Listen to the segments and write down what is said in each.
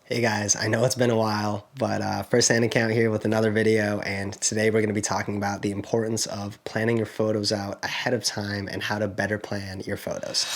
Hey guys, I know it's been a while, but first-hand account here with another video, and today we're going to be talking about the importance of planning your photos out ahead of time and how to better plan your photos.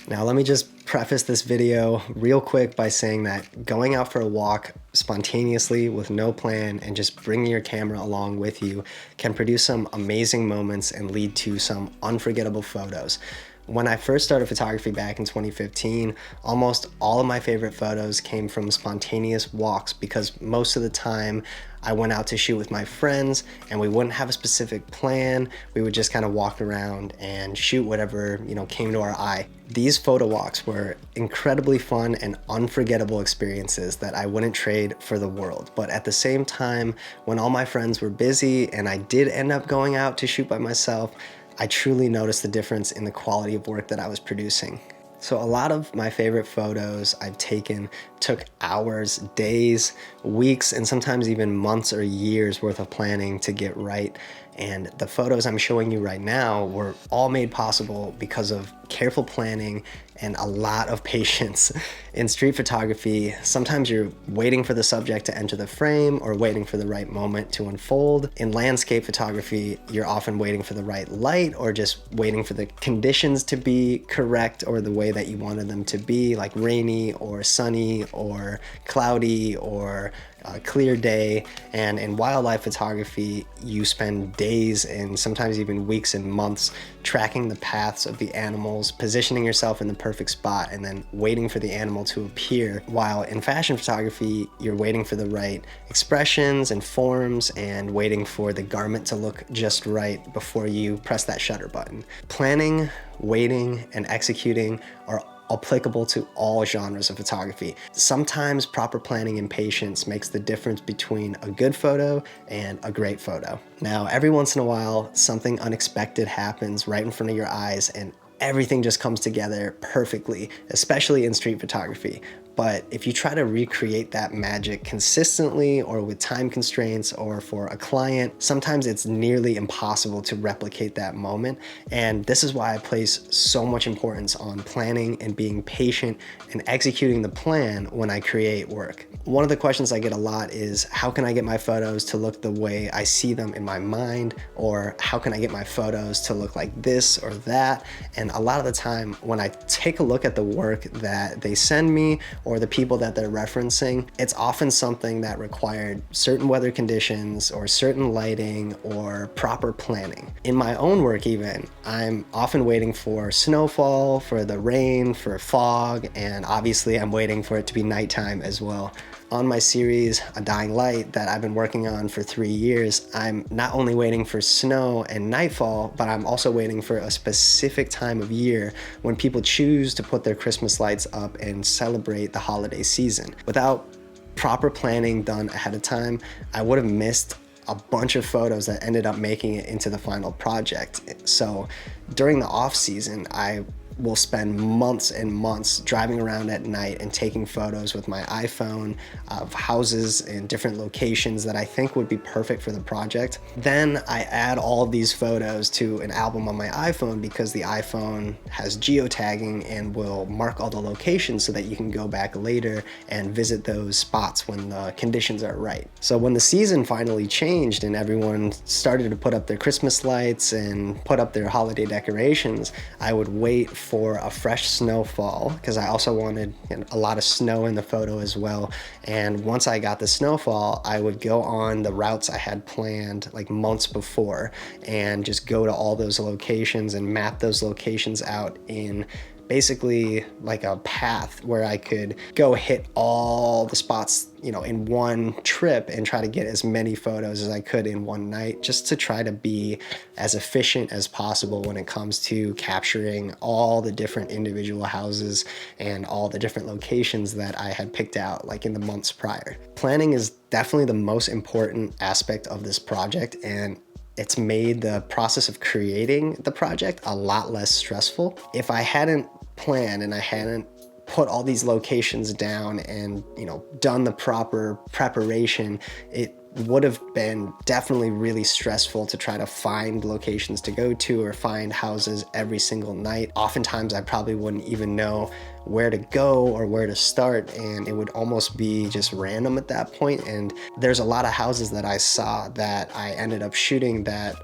Now, let me just preface this video real quick by saying that going out for a walk spontaneously with no plan and just bringing your camera along with you can produce some amazing moments and lead to some unforgettable photos. When I first started photography back in 2015, almost all of my favorite photos came from spontaneous walks because most of the time I went out to shoot with my friends and we wouldn't have a specific plan. We would just kind of walk around and shoot whatever, came to our eye. These photo walks were incredibly fun and unforgettable experiences that I wouldn't trade for the world. But at the same time, when all my friends were busy and I did end up going out to shoot by myself, I truly noticed the difference in the quality of work that I was producing. So a lot of my favorite photos I've taken took hours, days, weeks, and sometimes even months or years worth of planning to get right. And the photos I'm showing you right now were all made possible because of careful planning and a lot of patience. In street photography, sometimes you're waiting for the subject to enter the frame or waiting for the right moment to unfold. In landscape photography, you're often waiting for the right light or just waiting for the conditions to be correct or the way that you wanted them to be, like rainy or sunny or cloudy or a clear day. And in wildlife photography, you spend days and sometimes even weeks and months tracking the paths of the animals, positioning yourself in the perfect spot, and then waiting for the animal to appear. While in fashion photography, you're waiting for the right expressions and forms and waiting for the garment to look just right before you press that shutter button. Planning, waiting, and executing are applicable to all genres of photography. Sometimes proper planning and patience makes the difference between a good photo and a great photo. Now, every once in a while, something unexpected happens right in front of your eyes and everything just comes together perfectly, especially in street photography. But if you try to recreate that magic consistently or with time constraints or for a client, sometimes it's nearly impossible to replicate that moment. And this is why I place so much importance on planning and being patient and executing the plan when I create work. One of the questions I get a lot is, how can I get my photos to look the way I see them in my mind? Or how can I get my photos to look like this or that? And a lot of the time when I take a look at the work that they send me or the people that they're referencing, it's often something that required certain weather conditions or certain lighting or proper planning. In my own work even, I'm often waiting for snowfall, for the rain, for fog, and obviously I'm waiting for it to be nighttime as well. On my series, A Dying Light, that I've been working on for 3 years, I'm not only waiting for snow and nightfall, but I'm also waiting for a specific time of year when people choose to put their Christmas lights up and celebrate the holiday season. Without proper planning done ahead of time, I would have missed a bunch of photos that ended up making it into the final project. So during the off season, I will spend months and months driving around at night and taking photos with my iPhone of houses in different locations that I think would be perfect for the project. Then I add all of these photos to an album on my iPhone because the iPhone has geotagging and will mark all the locations so that you can go back later and visit those spots when the conditions are right. So when the season finally changed and everyone started to put up their Christmas lights and put up their holiday decorations, I would wait for a fresh snowfall because I also wanted a lot of snow in the photo as well. And once I got the snowfall, I would go on the routes I had planned like months before and just go to all those locations and map those locations out in basically like a path where I could go hit all the spots, in one trip and try to get as many photos as I could in one night, just to try to be as efficient as possible when it comes to capturing all the different individual houses and all the different locations that I had picked out like in the months prior. Planning is definitely the most important aspect of this project, and it's made the process of creating the project a lot less stressful. If I hadn't planned and I hadn't put all these locations down and, you know, done the proper preparation, it would have been definitely really stressful to try to find locations to go to or find houses every single night. Oftentimes I probably wouldn't even know where to go or where to start, and it would almost be just random at that point. And there's a lot of houses that I saw that I ended up shooting that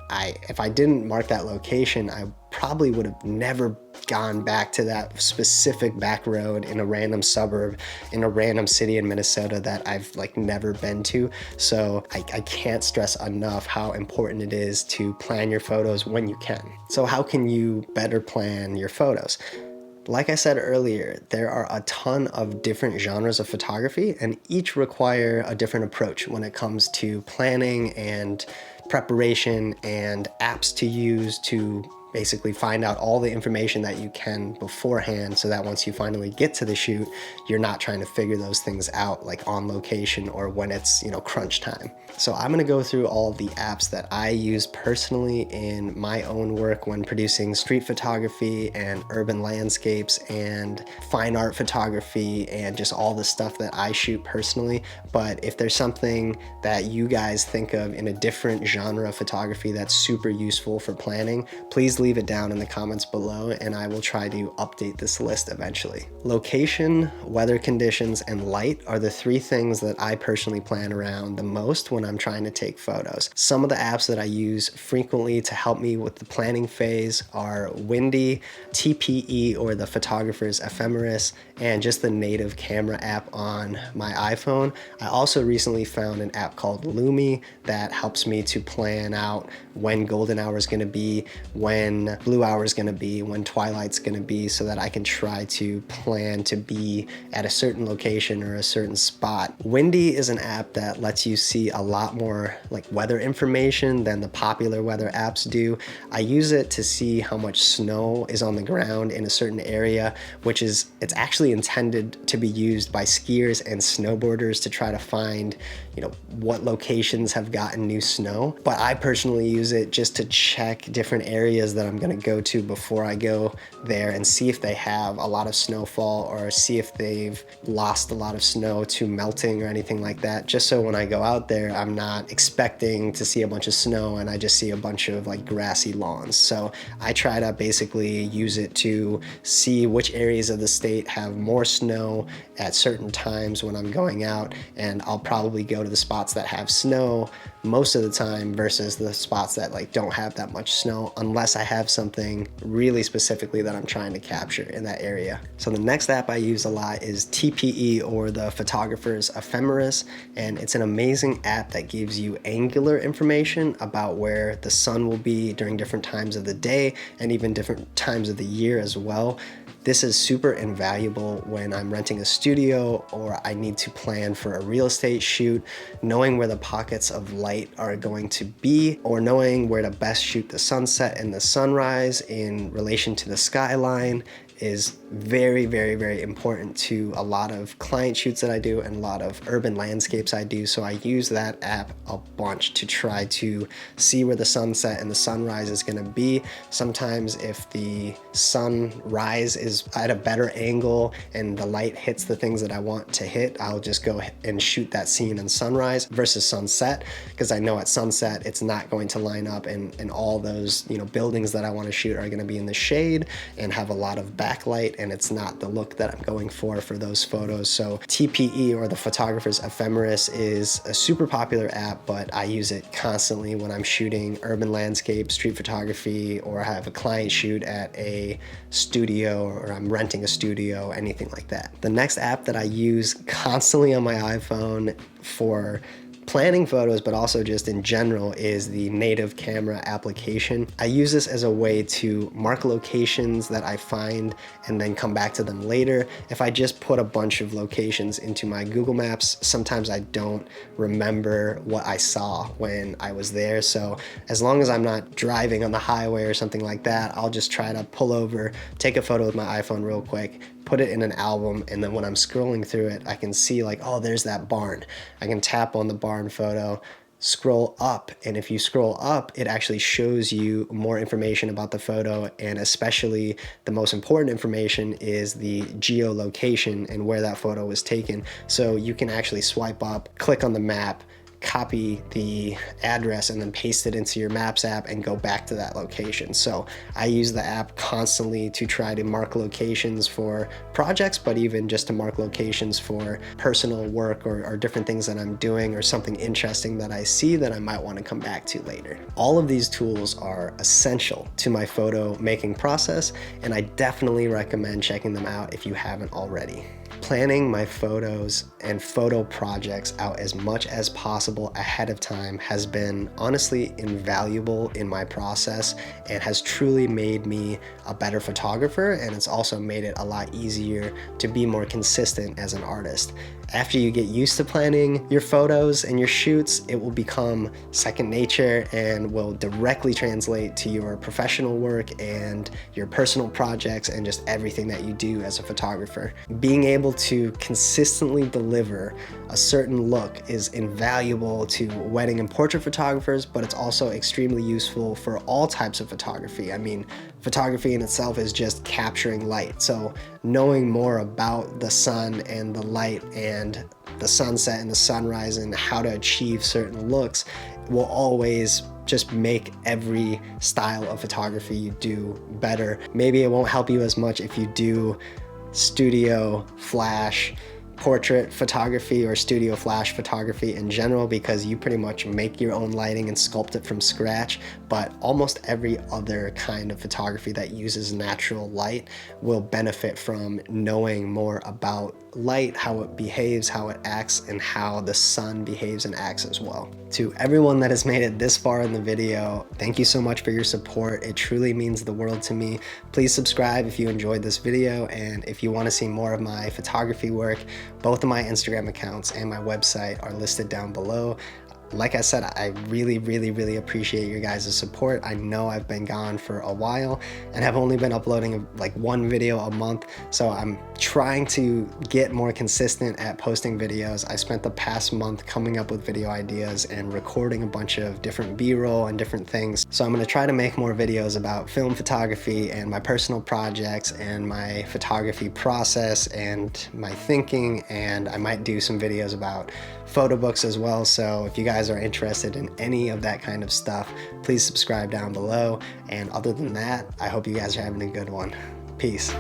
if I didn't mark that location, I probably would have never gone back to that specific back road in a random suburb in a random city in Minnesota that I've like never been to. So I can't stress enough how important it is to plan your photos when you can. So how can you better plan your photos? Like I said earlier, there are a ton of different genres of photography, and each require a different approach when it comes to planning and preparation and apps to use to basically find out all the information that you can beforehand, so that once you finally get to the shoot, you're not trying to figure those things out like on location or when it's, you know, crunch time. So I'm gonna go through all of the apps that I use personally in my own work when producing street photography and urban landscapes and fine art photography and just all the stuff that I shoot personally. But if there's something that you guys think of in a different genre of photography that's super useful for planning, please leave it down in the comments below and I will try to update this list eventually. Location, weather conditions, and light are the three things that I personally plan around the most when I'm trying to take photos. Some of the apps that I use frequently to help me with the planning phase are Windy, TPE or the photographer's ephemeris, and just the native camera app on my iPhone. I also recently found an app called Lumi that helps me to plan out when golden hour is going to be, when blue hour is going to be, when twilight's going to be, so that I can try to plan to be at a certain location or a certain spot. Windy is an app that lets you see a lot more like weather information than the popular weather apps do. I use it to see how much snow is on the ground in a certain area, which is, it's actually intended to be used by skiers and snowboarders to try to find, you know, what locations have gotten new snow. But I personally use it just to check different areas that I'm gonna go to before I go there and see if they have a lot of snowfall or see if they've lost a lot of snow to melting or anything like that, just so when I go out there, I'm not expecting to see a bunch of snow and I just see a bunch of like grassy lawns. So I try to basically use it to see which areas of the state have more snow at certain times when I'm going out, and I'll probably go to the spots that have snow most of the time versus the spots that like don't have that much snow, unless I have something really specifically that I'm trying to capture in that area. So the next app I use a lot is TPE or the photographer's ephemeris, and it's an amazing app that gives you angular information about where the sun will be during different times of the day and even different times of the year as well. This is super invaluable when I'm renting a studio or I need to plan for a real estate shoot. Knowing where the pockets of light are going to be, or knowing where to best shoot the sunset and the sunrise in relation to the skyline, is very, very, very important to a lot of client shoots that I do and a lot of urban landscapes I do. So I use that app a bunch to try to see where the sunset and the sunrise is gonna be. Sometimes if the sunrise is at a better angle and the light hits the things that I want to hit, I'll just go and shoot that scene in sunrise versus sunset, because I know at sunset it's not going to line up, and all those, you know, buildings that I want to shoot are going to be in the shade and have a lot of backlight, and it's not the look that I'm going for those photos. So TPE or the photographer's ephemeris is a super popular app, but I use it constantly when I'm shooting urban landscape, street photography, or I have a client shoot at a studio or I'm renting a studio, anything like that. The next app that I use constantly on my iPhone for planning photos, but also just in general, is the native camera application. I use this as a way to mark locations that I find and then come back to them later. If I just put a bunch of locations into my Google Maps, sometimes I don't remember what I saw when I was there. So as long as I'm not driving on the highway or something like that, I'll just try to pull over, take a photo with my iPhone real quick, put it in an album, and then when I'm scrolling through it, I can see like, oh, there's that barn. I can tap on the barn photo, scroll up. And if you scroll up, it actually shows you more information about the photo, and especially the most important information is the geolocation and where that photo was taken. So you can actually swipe up, click on the map, copy the address, and then paste it into your Maps app and go back to that location. So I use the app constantly to try to mark locations for projects, but even just to mark locations for personal work or different things that I'm doing, or something interesting that I see that I might want to come back to later. All of these tools are essential to my photo making process, and I definitely recommend checking them out if you haven't already. Planning my photos and photo projects out as much as possible ahead of time has been honestly invaluable in my process, and has truly made me a better photographer, and it's also made it a lot easier to be more consistent as an artist. After you get used to planning your photos and your shoots, it will become second nature and will directly translate to your professional work and your personal projects and just everything that you do as a photographer. Being able to consistently deliver a certain look is invaluable to wedding and portrait photographers, but it's also extremely useful for all types of photography. I mean, photography in itself is just capturing light. So knowing more about the sun and the light and the sunset and the sunrise and how to achieve certain looks will always just make every style of photography you do better. Maybe it won't help you as much if you do studio flash portrait photography or studio flash photography in general, because you pretty much make your own lighting and sculpt it from scratch. But almost every other kind of photography that uses natural light will benefit from knowing more about light, how it behaves, how it acts, and how the sun behaves and acts as well. To everyone that has made it this far in the video, thank you so much for your support. It truly means the world to me. Please subscribe if you enjoyed this video, and if you want to see more of my photography work, both of my Instagram accounts and my website are listed down below. Like I said, I really appreciate your guys' support. I know I've been gone for a while and have only been uploading like one video a month, so I'm trying to get more consistent at posting videos. I spent the past month coming up with video ideas and recording a bunch of different B-roll and different things. So I'm going to try to make more videos about film photography and my personal projects and my photography process and my thinking, and I might do some videos about photo books as well. So if you guys are interested in any of that kind of stuff, please subscribe down below. And other than that, I hope you guys are having a good one. Peace.